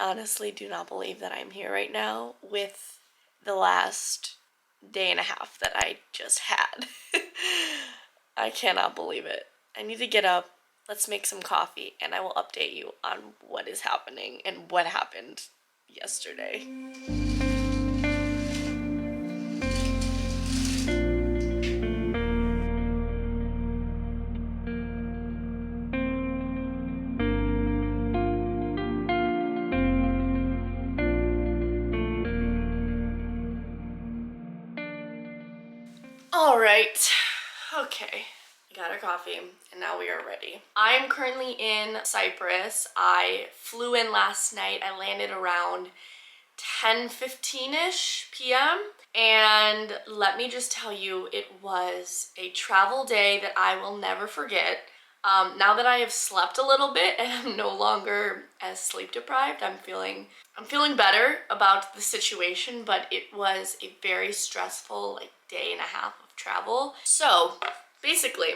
honestly do not believe that I'm here right now with the last day and a half that I just had. I cannot believe it. I need to get up, let's make some coffee, and I will update you on what is happening and what happened yesterday. All right, okay. I got our coffee and now we are ready. I am currently in Cyprus. I flew in last night. I landed around 10:15-ish p.m. and let me just tell you, it was a travel day that I will never forget. Now that I have slept a little bit and I'm no longer as sleep deprived, I'm feeling better about the situation, but it was a very stressful day and a half of travel. So basically,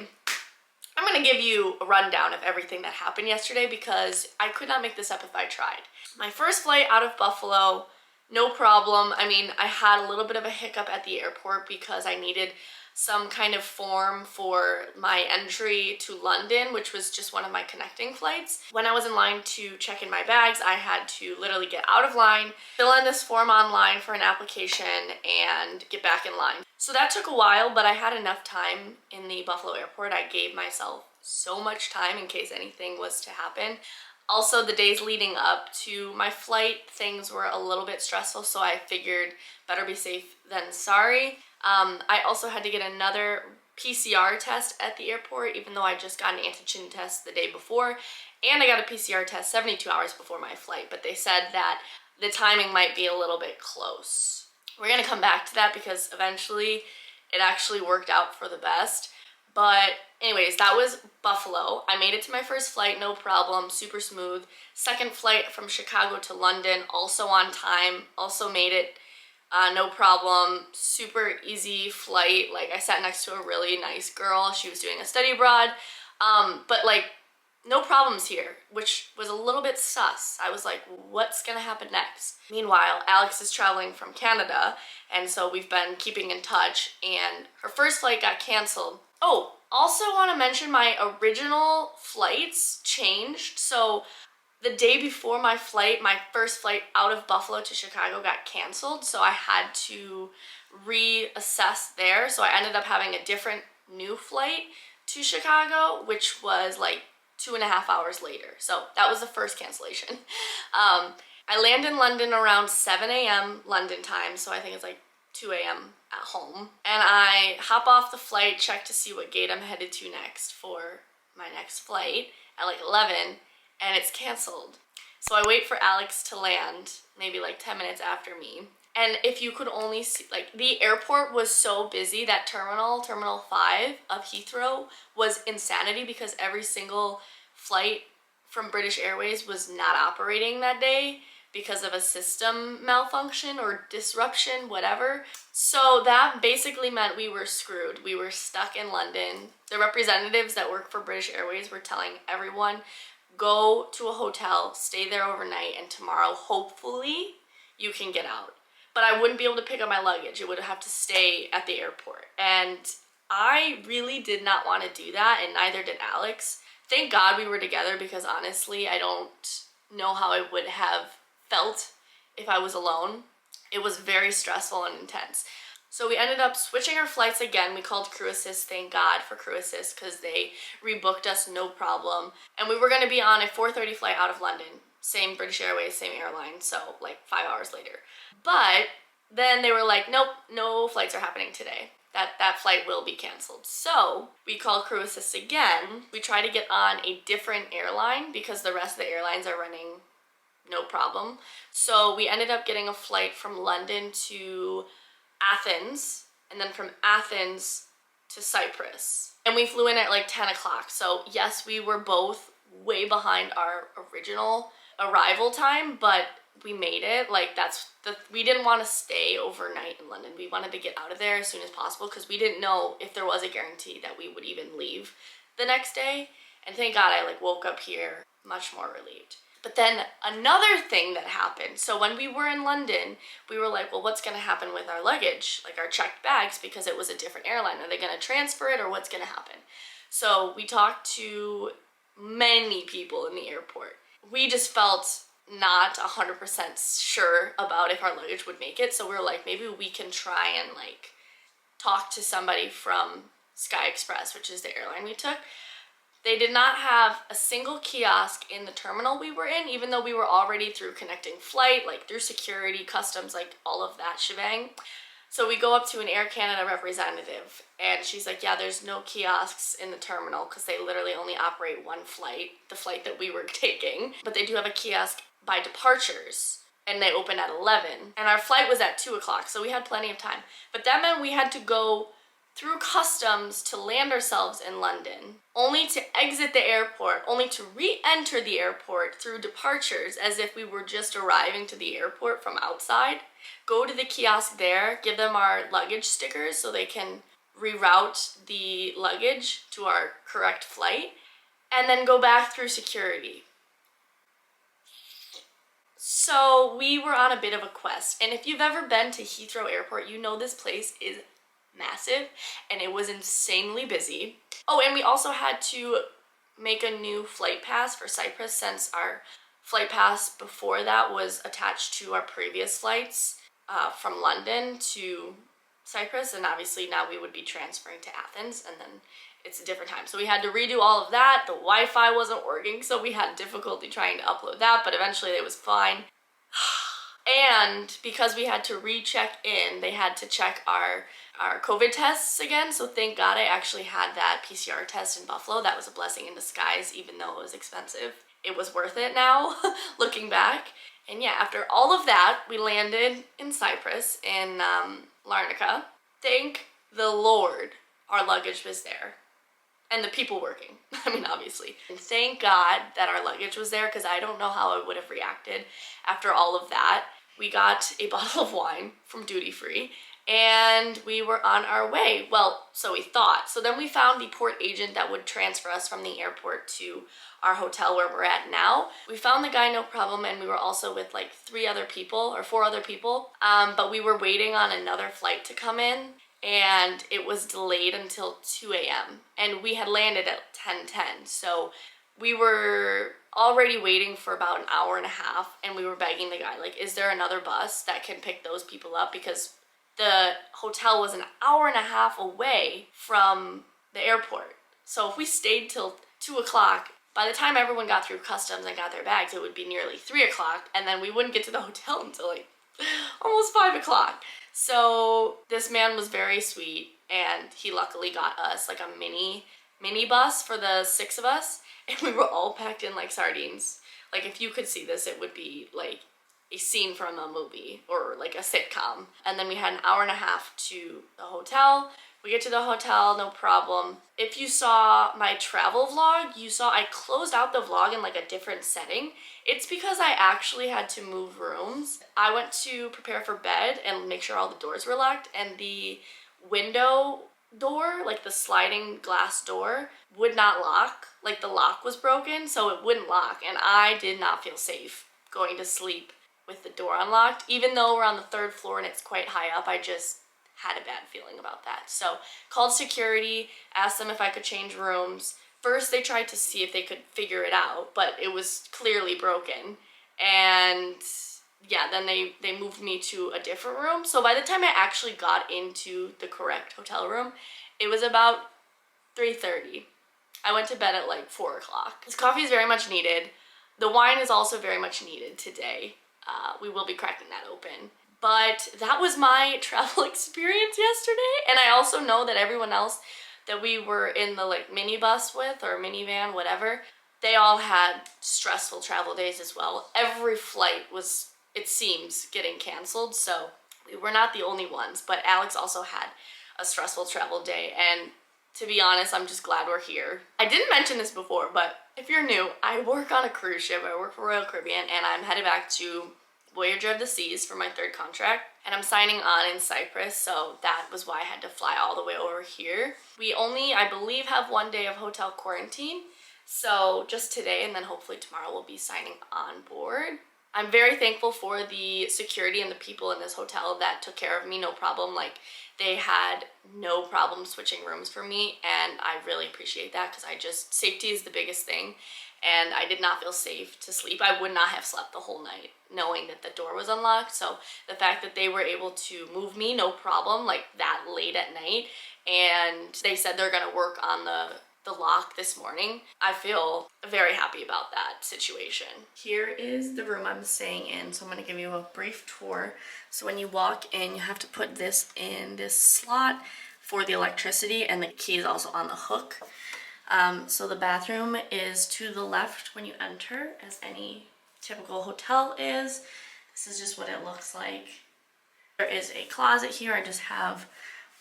I'm gonna give you a rundown of everything that happened yesterday because I could not make this up if I tried. My first flight out of Buffalo, no problem. I mean, I had a little bit of a hiccup at the airport because I needed some kind of form for my entry to London, which was just one of my connecting flights. When I was in line to check in my bags, I had to literally get out of line, fill in this form online for an application, and get back in line. So that took a while, but I had enough time in the Buffalo airport. I gave myself so much time in case anything was to happen. Also, the days leading up to my flight, things were a little bit stressful, so I figured better be safe than sorry. I also had to get another PCR test at the airport, even though I just got an antigen test the day before, and I got a PCR test 72 hours before my flight, but they said that the timing might be a little bit close. We're gonna come back to that because eventually it actually worked out for the best. But anyways, that was Buffalo. I made it to my first flight, no problem, super smooth. Second flight from Chicago to London, also on time, also made it. No problem, super easy flight. Like, I sat next to a really nice girl. She was doing a study abroad, but like no problems here, which was a little bit sus. I was like, what's gonna happen next? Meanwhile, Alex is traveling from Canada, and so we've been keeping in touch, and her first flight got canceled. Oh, also want to mention my original flights changed. So the day before my flight, my first flight out of Buffalo to Chicago got canceled, so I had to reassess there. So I ended up having a different new flight to Chicago, which was like 2.5 hours later. So that was the first cancellation. I land in London around 7 a.m. London time, so I think it's like 2 a.m. at home. And I hop off the flight, check to see what gate I'm headed to next for my next flight at like 11, and it's canceled. So I wait for Alex to land, maybe like 10 minutes after me. And if you could only see, like, the airport was so busy that Terminal 5 of Heathrow was insanity because every single flight from British Airways was not operating that day because of a system malfunction or disruption, whatever. So that basically meant we were screwed. We were stuck in London. The representatives that work for British Airways were telling everyone, go to a hotel, stay there overnight, and tomorrow, hopefully, you can get out. But I wouldn't be able to pick up my luggage. It would have to stay at the airport. And I really did not want to do that, and neither did Alex. Thank God we were together because honestly, I don't know how I would have felt if I was alone. It was very stressful and intense. So we ended up switching our flights again. We called Crew Assist, thank God for Crew Assist, because they rebooked us, no problem. And we were going to be on a 4:30 flight out of London. Same British Airways, same airline, so like 5 hours later. But then they were like, nope, no flights are happening today. That flight will be canceled. So we called Crew Assist again. We tried to get on a different airline because the rest of the airlines are running no problem. So we ended up getting a flight from London to Athens, and then from Athens to Cyprus. And we flew in at like 10 o'clock. So yes, we were both way behind our original arrival time, but we made it. Like, we didn't want to stay overnight in London. We wanted to get out of there as soon as possible because we didn't know if there was a guarantee that we would even leave the next day. And thank God I like woke up here much more relieved. But then another thing that happened, so when we were in London, we were like, well, what's gonna happen with our luggage, like our checked bags, because it was a different airline. Are they gonna transfer it or what's gonna happen? So we talked to many people in the airport. We just felt not 100% sure about if our luggage would make it. So we were like, maybe we can try and like talk to somebody from Sky Express, which is the airline we took. They did not have a single kiosk in the terminal we were in, even though we were already through connecting flight, like through security, customs, like all of that shebang. So we go up to an Air Canada representative and she's like, yeah, there's no kiosks in the terminal because they literally only operate one flight, the flight that we were taking. But they do have a kiosk by departures and they open at 11. And our flight was at 2 o'clock, so we had plenty of time. But that meant we had to go through customs to land ourselves in London, only to exit the airport, only to re-enter the airport through departures as if we were just arriving to the airport from outside, go to the kiosk there, give them our luggage stickers so they can reroute the luggage to our correct flight, and then go back through security. So we were on a bit of a quest, and if you've ever been to Heathrow Airport, you know this place is massive and it was insanely busy. Oh, and we also had to make a new flight pass for Cyprus since our flight pass before that was attached to our previous flights from London to Cyprus, and obviously now we would be transferring to Athens and then it's a different time. So we had to redo all of that. The Wi-Fi wasn't working, so we had difficulty trying to upload that, but eventually it was fine. And because we had to recheck in, they had to check our COVID tests again. So thank God I actually had that PCR test in Buffalo. That was a blessing in disguise, even though it was expensive. It was worth it now, looking back. And yeah, after all of that, we landed in Cyprus, in Larnaca. Thank the Lord our luggage was there. And the people working, I mean, obviously. And thank God that our luggage was there, because I don't know how I would have reacted after all of that. We got a bottle of wine from duty free and we were on our way. Well, so we thought. So then we found the port agent that would transfer us from the airport to our hotel where we're at now. We found the guy, no problem, and we were also with like 4 other people. But we were waiting on another flight to come in, and it was delayed until 2 a.m. and we had landed at 10:10. So we were already waiting for about an hour and a half, and we were begging the guy, like, is there another bus that can pick those people up? Because the hotel was an hour and a half away from the airport. So if we stayed till 2 o'clock, by the time everyone got through customs and got their bags, it would be nearly 3 o'clock, and then we wouldn't get to the hotel until like almost 5 o'clock. So this man was very sweet, and he luckily got us like a mini bus for the 6 of us, and we were all packed in like sardines. Like, if you could see this, it would be like a scene from a movie or like a sitcom. And then we had an hour and a half to the hotel. We get to the hotel, no problem. If you saw my travel vlog, you saw I closed out the vlog in like a different setting. It's because I actually had to move rooms. I went to prepare for bed and make sure all the doors were locked, and the window door, like the sliding glass door, would not lock. Like, the lock was broken, so it wouldn't lock, and I did not feel safe going to sleep with the door unlocked. Even though we're on the 3rd floor and it's quite high up, I just had a bad feeling about that. So called security, asked them if I could change rooms. First they tried to see if they could figure it out, but it was clearly broken. And yeah, then they moved me to a different room. So by the time I actually got into the correct hotel room, it was about 3:30. I went to bed at like 4 o'clock. This coffee is very much needed. The wine is also very much needed today. We will be cracking that open. But that was my travel experience yesterday. And I also know that everyone else that we were in the like minibus with, or minivan, whatever, they all had stressful travel days as well. Every flight was, it seems, getting canceled. So we were not the only ones, but Alex also had a stressful travel day. And to be honest, I'm just glad we're here. I didn't mention this before, but if you're new, I work on a cruise ship. I work for Royal Caribbean, and I'm headed back to Voyager of the Seas for my 3rd contract, and I'm signing on in Cyprus, so that was why I had to fly all the way over here. We only, I believe, have 1 day of hotel quarantine, So just today, and then hopefully tomorrow we'll be signing on board. I'm very thankful for the security and the people in this hotel that took care of me, no problem. Like, they had no problem switching rooms for me, and I really appreciate that because safety is the biggest thing, and I did not feel safe to sleep. I would not have slept the whole night knowing that the door was unlocked. So the fact that they were able to move me, no problem, like that late at night, and they said they're gonna work on the lock this morning, I feel very happy about that situation. Here is the room I'm staying in, so I'm going to give you a brief tour. So when you walk in, you have to put this in this slot for the electricity, and the key is also on the hook. So the bathroom is to the left when you enter, as any typical hotel is. This is just what it looks like. There is a closet here. I just have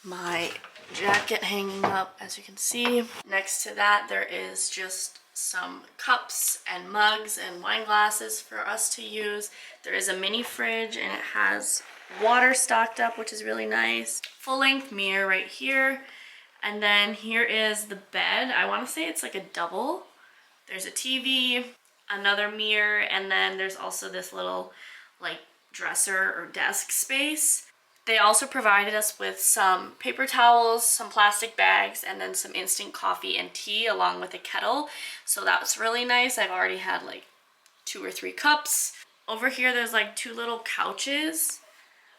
my jacket hanging up, as you can see. Next to that, there is just some cups and mugs and wine glasses for us to use. There is a mini fridge, and it has water stocked up, which is really nice. Full-length mirror right here. And then here is the bed. I want to say it's like a double. There's a TV, another mirror, and then there's also this little like dresser or desk space. They also provided us with some paper towels, some plastic bags, and then some instant coffee and tea along with a kettle. So that was really nice. I've already had like 2 or 3 cups. Over here, there's like 2 little couches.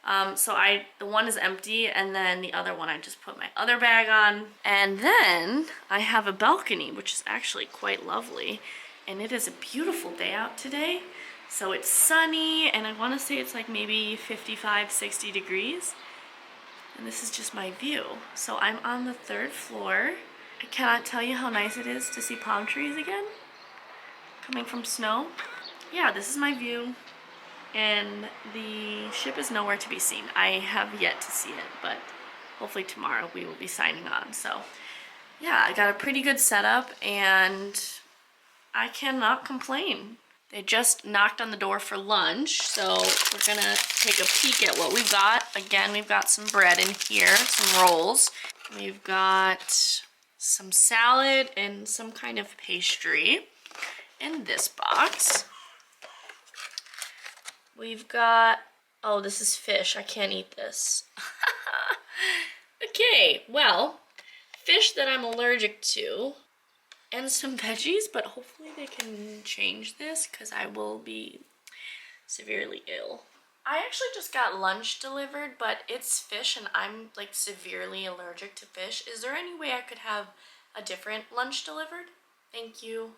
The one is empty, and then the other one I just put my other bag on. And then I have a balcony, which is actually quite lovely. And it is a beautiful day out today. So it's sunny, and I want to say it's like maybe 55, 60 degrees. And this is just my view. So I'm on the 3rd floor. I cannot tell you how nice it is to see palm trees again, coming from snow. Yeah, this is my view. And the ship is nowhere to be seen. I have yet to see it, but hopefully tomorrow we will be signing on. So yeah, I got a pretty good setup, and I cannot complain. They just knocked on the door for lunch, so we're gonna take a peek at what we've got. Again, we've got some bread in here, some rolls. We've got some salad and some kind of pastry in this box. We've got, oh, this is fish. I can't eat this. Okay, well, fish that I'm allergic to, and some veggies, but hopefully they can change this because I will be severely ill. I actually just got lunch delivered, but it's fish and I'm like severely allergic to fish. Is there any way I could have a different lunch delivered? Thank you.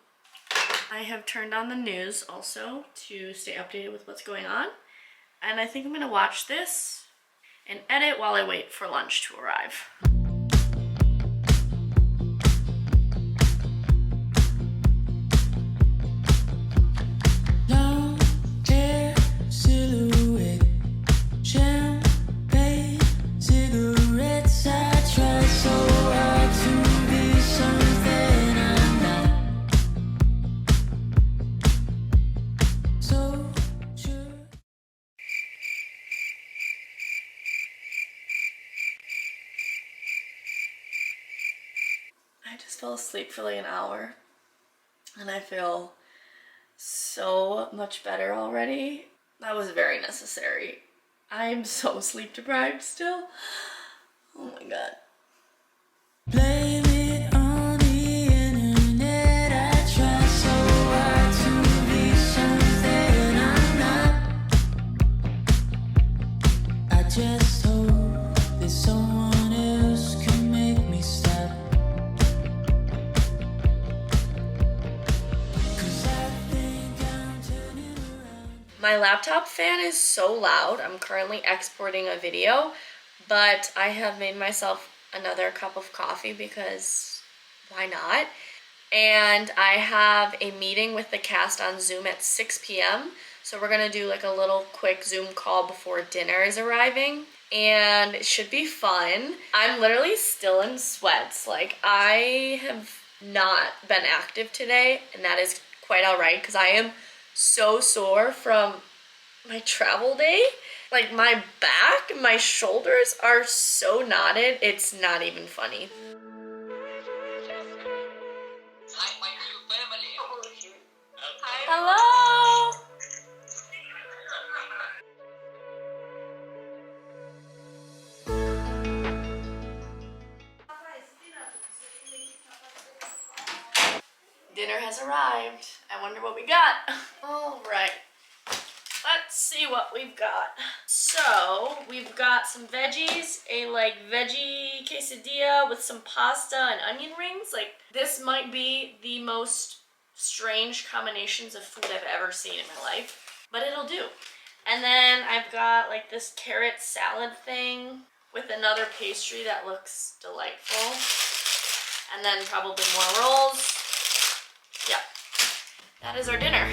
I have turned on the news also to stay updated with what's going on. And I think I'm gonna watch this and edit while I wait for lunch to arrive. I just fell asleep for like an hour and I feel so much better already. That was very necessary. I am so sleep deprived still. Oh my god. Blame it on the internet. I try so hard to be something I'm not. I just hope that someone else can make me stop. My laptop fan is so loud. I'm currently exporting a video, but I have made myself another cup of coffee because why not? And I have a meeting with the cast on Zoom at 6 p.m. So we're gonna do like a little quick Zoom call before dinner is arriving, and it should be fun. I'm literally still in sweats. Like, I have not been active today, and that is quite all right because I am so sore from my travel day. Like, my back, my shoulders are so knotted, it's not even funny. Hello? Dinner has arrived. I wonder what we got. All right. Let's see what we've got. So, we've got some veggies, a veggie quesadilla with some pasta and onion rings. This might be the most strange combinations of food I've ever seen in my life, but it'll do. And then I've got this carrot salad thing with another pastry that looks delightful. And then probably more rolls. Yeah, that is our dinner.